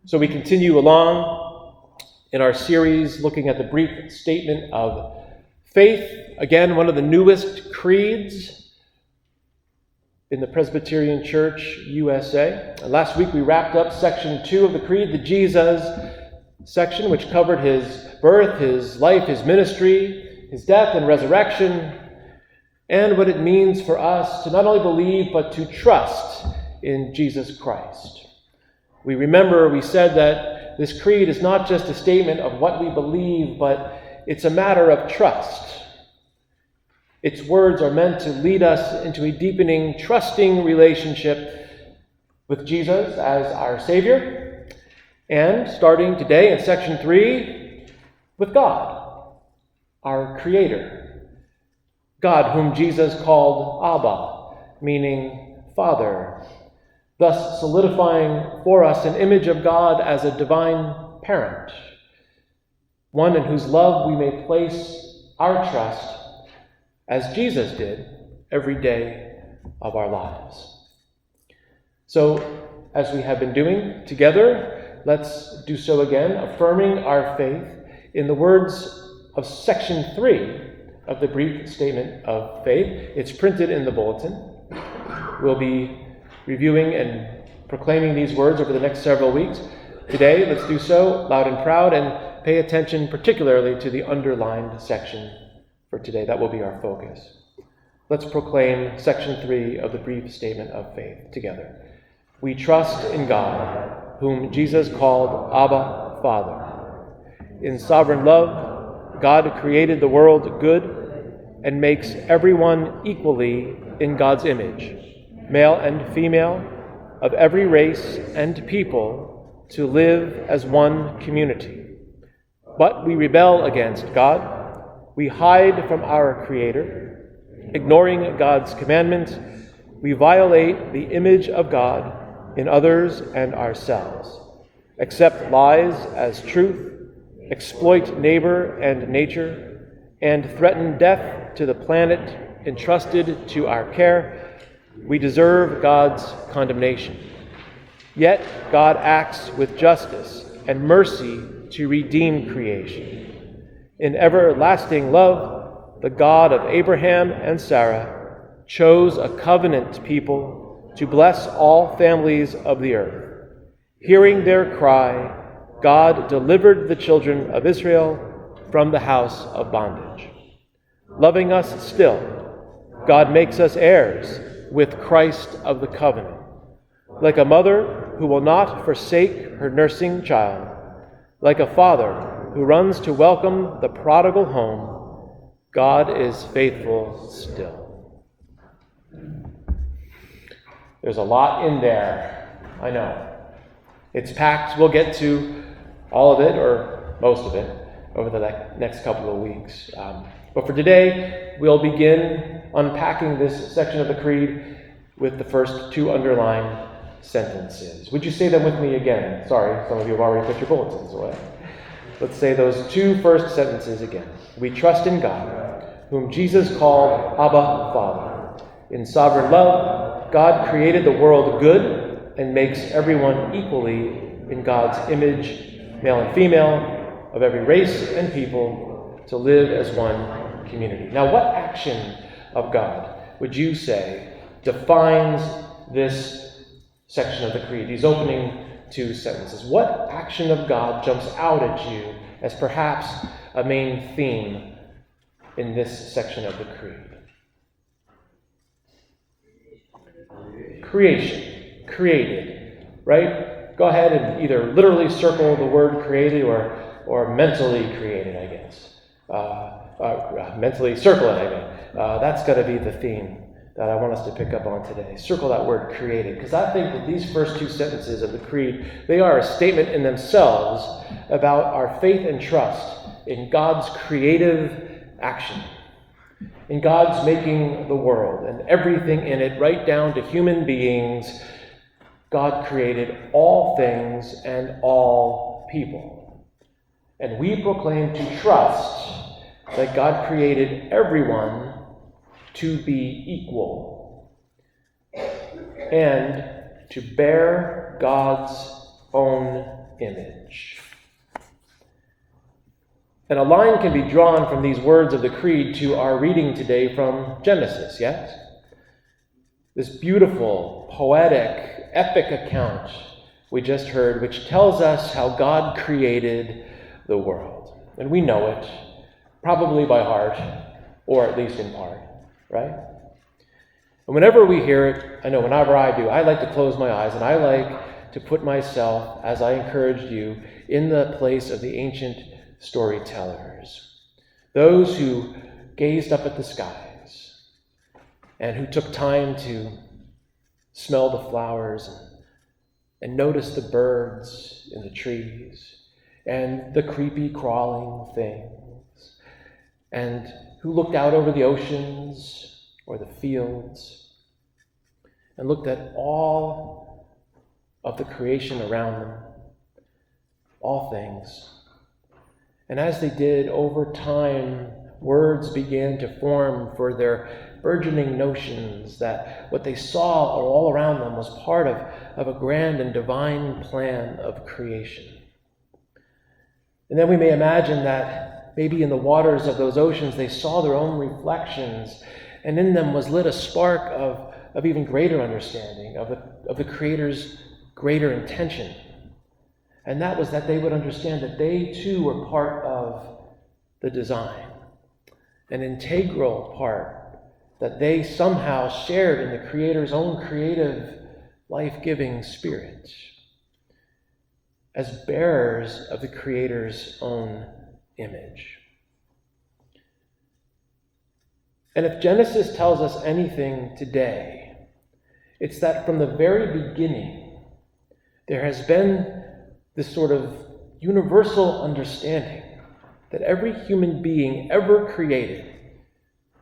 So we continue along in our series looking at the brief statement of faith. Again, one of the newest creeds in the Presbyterian Church, USA. And last week we wrapped up section 2 of the creed, the Jesus section, which covered his birth, his life, his ministry, his death and resurrection, and what it means for us to not only believe but to trust in Jesus Christ. We said that this creed is not just a statement of what we believe, but it's a matter of trust. Its words are meant to lead us into a deepening, trusting relationship with Jesus as our Savior, and starting today in section 3, with God, our Creator. God, whom Jesus called Abba, meaning Father, thus solidifying for us an image of God as a divine parent, one in whose love we may place our trust, as Jesus did every day of our lives. So, as we have been doing together, let's do so again, affirming our faith in the words of section 3 of the brief statement of faith. It's printed in the bulletin. We'll be reviewing and proclaiming these words over the next several weeks. Today, let's do so loud and proud and pay attention particularly to the underlined section for today. That will be our focus. Let's proclaim section 3 of the brief statement of faith together. We trust in God, whom Jesus called Abba Father. In sovereign love, God created the world good and makes everyone equally in God's image, male and female, of every race and people, to live as one community. But we rebel against God. We hide from our Creator. Ignoring God's commandments, we violate the image of God in others and ourselves, accept lies as truth, exploit neighbor and nature, and threaten death to the planet entrusted to our care. We deserve God's condemnation. Yet God acts with justice and mercy to redeem creation. In everlasting love, the God of Abraham and Sarah chose a covenant people to bless all families of the earth. Hearing their cry, God delivered the children of Israel from the house of bondage. Loving us still, God makes us heirs with Christ of the covenant. Like a mother who will not forsake her nursing child, like a father who runs to welcome the prodigal home, God is faithful still. There's a lot in there, I know. It's packed. We'll get to all of it, or most of it, over the next couple of weeks. But for today, we'll begin unpacking this section of the Creed with the first 2 underlined sentences. Would you say them with me again? Sorry, some of you have already put your bulletins away. Let's say those 2 first sentences again. We trust in God, whom Jesus called Abba Father. In sovereign love, God created the world good and makes everyone equally in God's image, male and female, of every race and people, to live as one community. Now, what action of God would you say defines this section of the Creed, these opening 2 sentences? What action of God jumps out at you as perhaps a main theme in this section of the Creed? Creation, created, right? Go ahead and either literally circle the word created or mentally created, I guess. Mentally circle it, I mean. That's got to be the theme that I want us to pick up on today. Circle that word created, because I think that these first 2 sentences of the Creed, they are a statement in themselves about our faith and trust in God's creative action, in God's making the world and everything in it, right down to human beings. God created all things and all people. And we proclaim to trust that God created everyone to be equal and to bear God's own image. And a line can be drawn from these words of the Creed to our reading today from Genesis, yes? This beautiful, poetic, epic account we just heard, which tells us how God created the world. And we know it, probably by heart, or at least in part, right? And whenever we hear it, I know whenever I do, I like to close my eyes and I like to put myself, as I encouraged you, in the place of the ancient storytellers, those who gazed up at the skies and who took time to smell the flowers and notice the birds in the trees and the creepy crawling things, and who looked out over the oceans or the fields and looked at all of the creation around them, all things. And as they did, over time, words began to form for their burgeoning notions that what they saw all around them was part of a grand and divine plan of creation. And then we may imagine that maybe in the waters of those oceans they saw their own reflections, and in them was lit a spark of even greater understanding of the Creator's greater intention. And that was that they would understand that they too were part of the design, an integral part, that they somehow shared in the Creator's own creative, life-giving spirit, as bearers of the Creator's own image. And if Genesis tells us anything today, it's that from the very beginning, there has been this sort of universal understanding that every human being ever created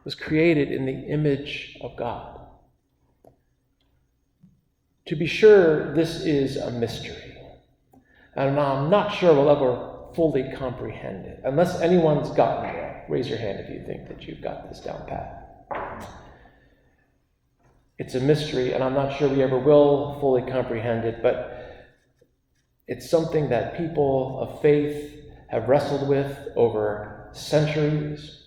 was created in the image of God. To be sure, this is a mystery, and I'm not sure we'll ever fully comprehend it. Unless anyone's gotten there, raise your hand if you think that you've got this down pat. It's a mystery, and I'm not sure we ever will fully comprehend it, but it's something that people of faith have wrestled with over centuries.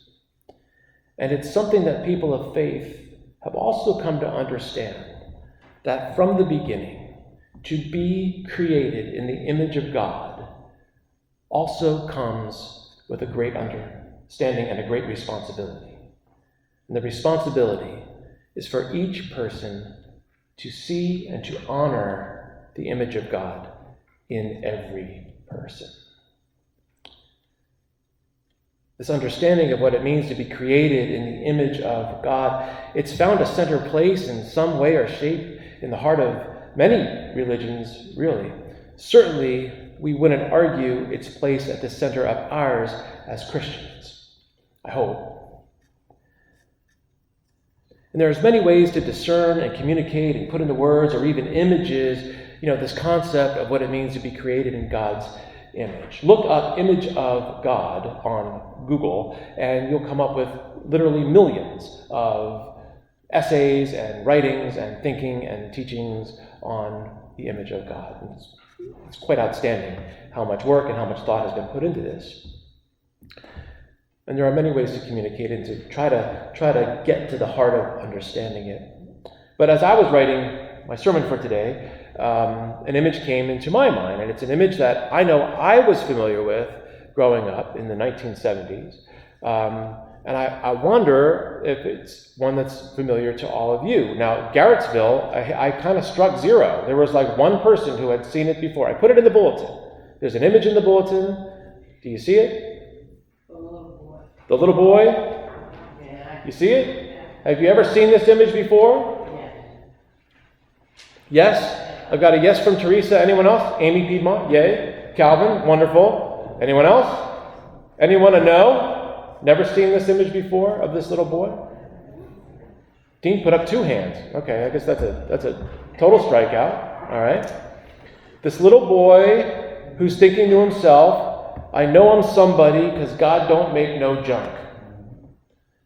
And it's something that people of faith have also come to understand, that from the beginning, to be created in the image of God also comes with a great understanding and a great responsibility. And the responsibility is for each person to see and to honor the image of God in every person. This understanding of what it means to be created in the image of God, it's found a center place in some way or shape in the heart of many religions, really. Certainly, we wouldn't argue its place at the center of ours as Christians, I hope. And there's many ways to discern and communicate and put into words or even images, this concept of what it means to be created in God's image. Look up image of God on Google, and you'll come up with literally millions of essays and writings and thinking and teachings on the image of God. It's quite outstanding how much work and how much thought has been put into this. And there are many ways to communicate and to try to get to the heart of understanding it. But as I was writing my sermon for today, an image came into my mind, and it's an image that I know I was familiar with growing up in the 1970s. And I wonder if it's one that's familiar to all of you. Now, Garrettsville, I kind of struck zero. There was like one person who had seen it before. I put it in the bulletin. There's an image in the bulletin. Do you see it? The little boy. The little boy? Yeah. You see it? Yeah. Have you ever seen this image before? Yes. Yes? I've got a yes from Teresa. Anyone else? Amy Piedmont? Yay. Calvin? Wonderful. Anyone else? Anyone a no? Never seen this image before of this little boy? Dean put up 2 hands. Okay, I guess that's a total strikeout. All right. This little boy who's thinking to himself, I know I'm somebody because God don't make no junk.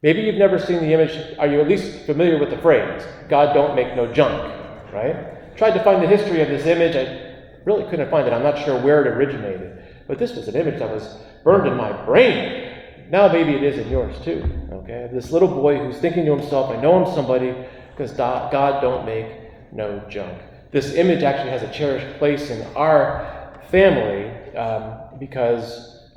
Maybe you've never seen the image. Are you at least familiar with the phrase, God don't make no junk, right? Tried to find the history of this image. really couldn't find it. I'm not sure where it originated. But this was an image that was burned in my brain. Now maybe it is in yours too. Okay? This little boy who's thinking to himself, I know I'm somebody because God don't make no junk. This image actually has a cherished place in our family because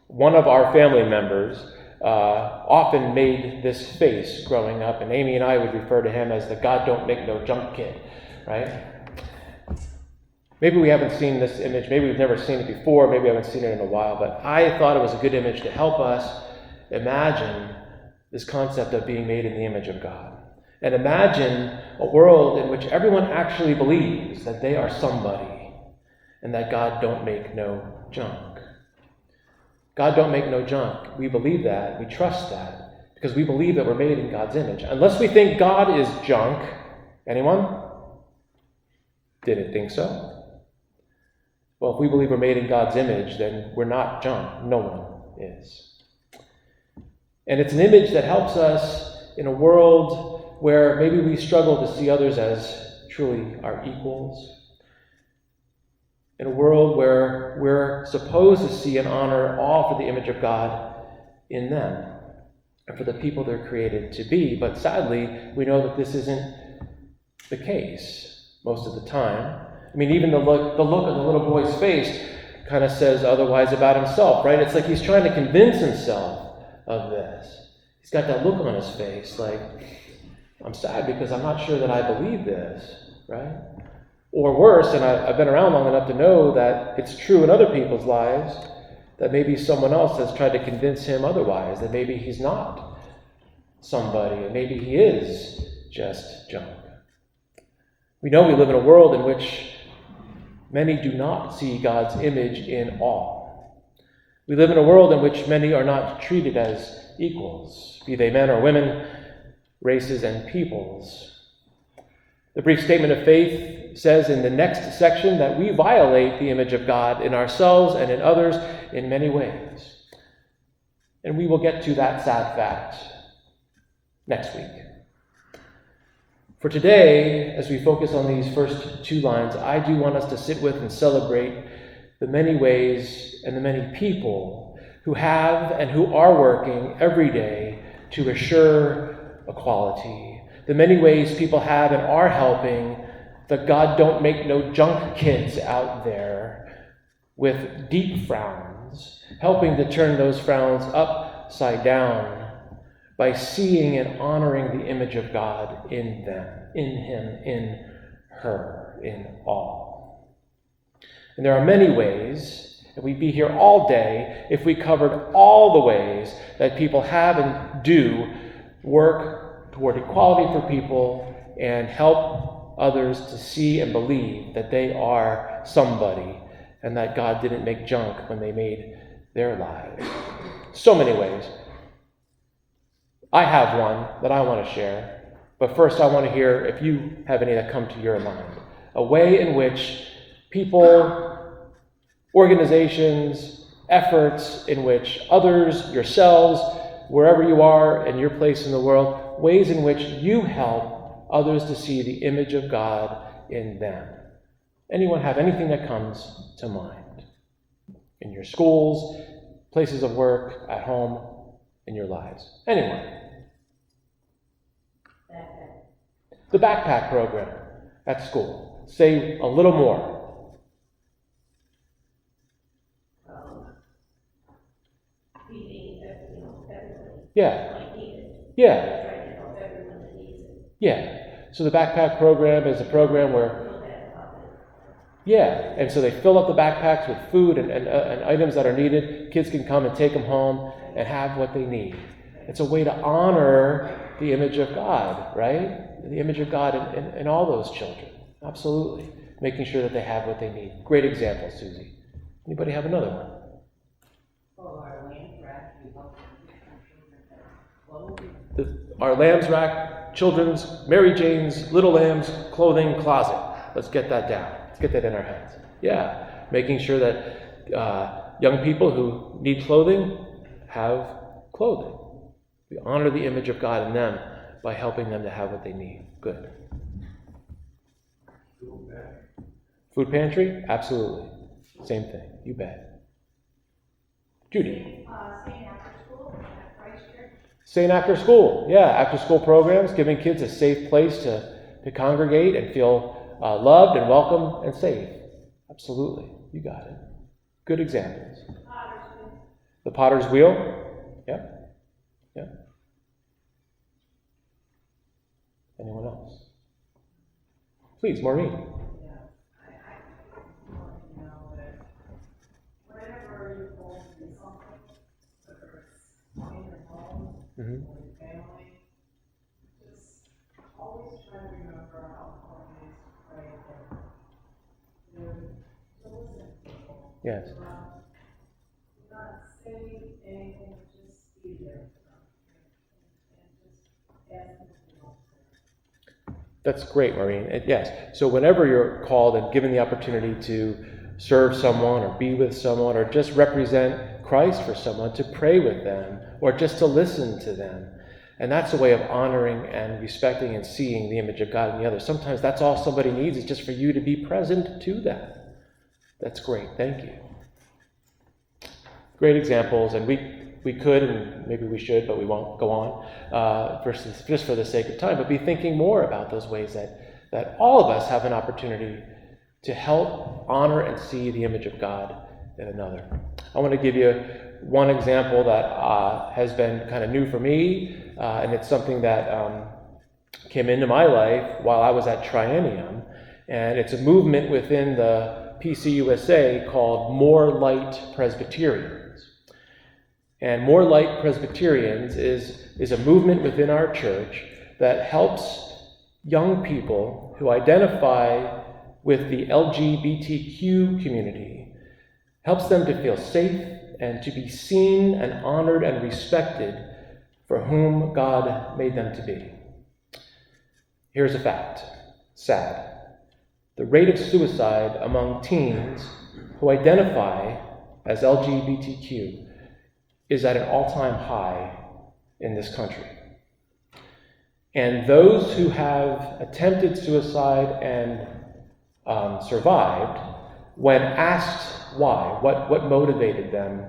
one of our family members often made this face growing up, and Amy and I would refer to him as the God don't make no junk kid, right? Maybe we haven't seen this image, maybe we've never seen it before, maybe I haven't seen it in a while, but I thought it was a good image to help us imagine this concept of being made in the image of God. And imagine a world in which everyone actually believes that they are somebody and that God don't make no junk. God don't make no junk. We believe that. We trust that because we believe that we're made in God's image. Unless we think God is junk. Anyone? Didn't think so. Well, if we believe we're made in God's image, then we're not junk. No one is. And it's an image that helps us in a world where maybe we struggle to see others as truly our equals. In a world where we're supposed to see and honor all for the image of God in them and for the people they're created to be. But sadly, we know that this isn't the case most of the time. I mean, even the look of the little boy's face kind of says otherwise about himself, right? It's like he's trying to convince himself of this. He's got that look on his face like, I'm sad because I'm not sure that I believe this, right? Or worse, and I've been around long enough to know that it's true in other people's lives, that maybe someone else has tried to convince him otherwise, that maybe he's not somebody, and maybe he is just junk. We know we live in a world in which many do not see God's image in all. We live in a world in which many are not treated as equals, be they men or women, races and peoples. The brief statement of faith says in the next section that we violate the image of God in ourselves and in others in many ways. And we will get to that sad fact next week. For today, as we focus on these first two lines, I do want us to sit with and celebrate the many ways and the many people who have and who are working every day to assure equality. The many ways people have and are helping the God don't make no junk kids out there with deep frowns, helping to turn those frowns upside down by seeing and honoring the image of God in them, in him, in her, in all. And there are many ways, and we'd be here all day if we covered all the ways that people have and do work toward equality for people and help others to see and believe that they are somebody and that God didn't make junk when they made their lives. So many ways. I have one that I want to share, but first I want to hear if you have any that come to your mind. A way in which people, organizations, efforts in which others, yourselves, wherever you are in your place in the world, ways in which you help others to see the image of God in them. Anyone have anything that comes to mind? In your schools, places of work, at home, in your lives? Anyone? The backpack program at school. Say a little more. Feeding everybody. Yeah. Like needed. Yeah. Trying to help everyone that needs it. Yeah. So the backpack program is a program where, yeah, and so they fill up the backpacks with food and items that are needed. Kids can come and take them home and have what they need. It's a way to honor the image of God, right? The image of God in all those children. Absolutely. Making sure that they have what they need. Great example, Susie. Anybody have another one? Our Lamb's Rack, we help Our Lamb's Rack, children's, Mary Jane's, Little Lamb's clothing closet. Let's get that down. Let's get that in our heads. Yeah. Making sure that young people who need clothing have clothing. We honor the image of God in them by helping them to have what they need. Good. Food pantry? Absolutely. Same thing. You bet. Judy? Staying after school at Christ Church. Staying after school. Yeah, after school programs, giving kids a safe place to congregate and feel loved and welcome and safe. Absolutely. You got it. Good examples. The Potter's Wheel? Yep. Yep. Anyone else? Please, Maureen. Yeah, I want to know that whenever you hold to do something, whether it's in your home or your family, just always try to remember how important it is to pray and to listen to people. Yes. Not say anything, just be there for them and just ask them to help. That's great, Maureen. And yes, so whenever you're called and given the opportunity to serve someone or be with someone or just represent Christ for someone, to pray with them or just to listen to them. And that's a way of honoring and respecting and seeing the image of God in the other. Sometimes that's all somebody needs is just for you to be present to them. That's great. Thank you. Great examples, and we could, and maybe we should, but we won't go on, just for the sake of time, but be thinking more about those ways that all of us have an opportunity to help honor and see the image of God in another. I want to give you one example that has been kind of new for me, and it's something that came into my life while I was at Triennium, and it's a movement within the PCUSA called More Light Presbyterians. And More Light Presbyterians is a movement within our church that helps young people who identify with the LGBTQ community, helps them to feel safe and to be seen and honored and respected for whom God made them to be. Here's a fact, sad. The rate of suicide among teens who identify as LGBTQ is at an all-time high in this country. And those who have attempted suicide and survived, when asked why, what motivated them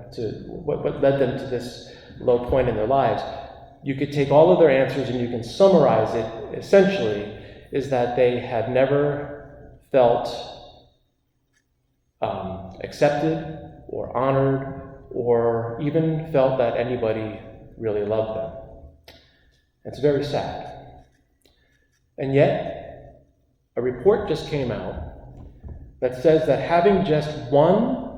what led them to this low point in their lives, you could take all of their answers and you can summarize it essentially is that they had never felt accepted or honored or even felt that anybody really loved them. It's very sad. And yet, a report just came out that says that having just one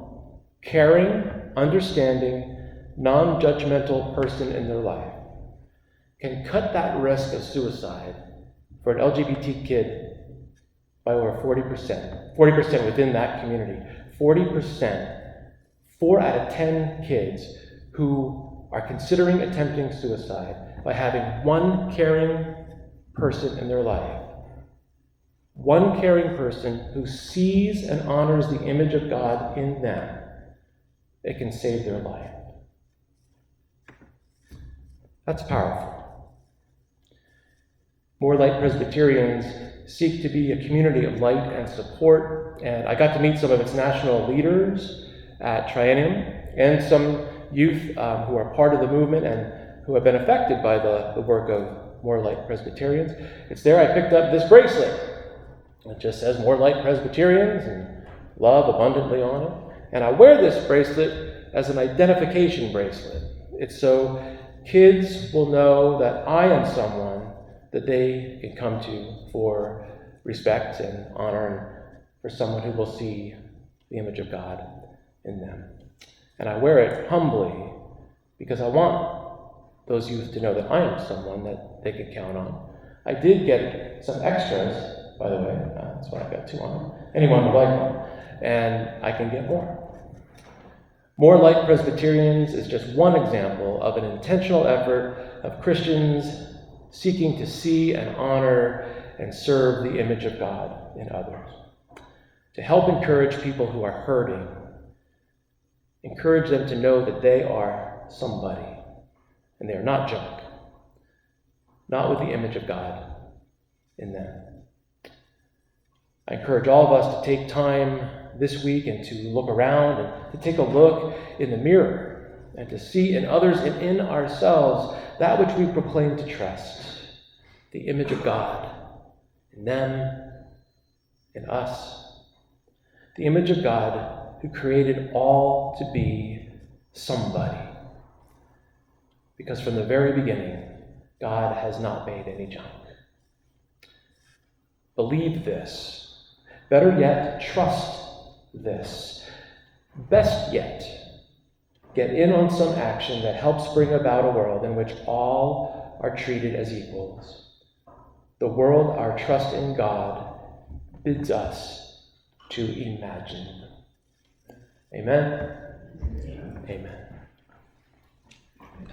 caring, understanding, non-judgmental person in their life can cut that risk of suicide for an LGBT kid by over 40%. 40% within that community. 40%. 4 out of 10 kids who are considering attempting suicide by having one caring person in their life. One caring person who sees and honors the image of God in them. It can save their life. That's powerful. More Light Presbyterians seek to be a community of light and support, and I got to meet some of its national leaders at Triennium and some youth who are part of the movement and who have been affected by the work of More Light Presbyterians. It's there I picked up this bracelet. It just says More Light Presbyterians and love abundantly on it. And I wear this bracelet as an identification bracelet. It's so kids will know that I am someone that they can come to for respect and honor and for someone who will see the image of God in them. And I wear it humbly because I want those youth to know that I am someone that they can count on. I did get some extras, by the way. That's why I got 2 on. Anyone would like one. And I can get more. More Light Presbyterians is just one example of an intentional effort of Christians seeking to see and honor and serve the image of God in others. To help encourage people who are hurting. Encourage them to know that they are somebody and they are not junk, not with the image of God in them. I encourage all of us to take time this week and to look around and to take a look in the mirror and to see in others and in ourselves that which we proclaim to trust, the image of God in them, in us, the image of God who created all to be somebody. Because from the very beginning, God has not made any junk. Believe this. Better yet, trust this. Best yet, get in on some action that helps bring about a world in which all are treated as equals. The world our trust in God bids us to imagine. Amen? Amen.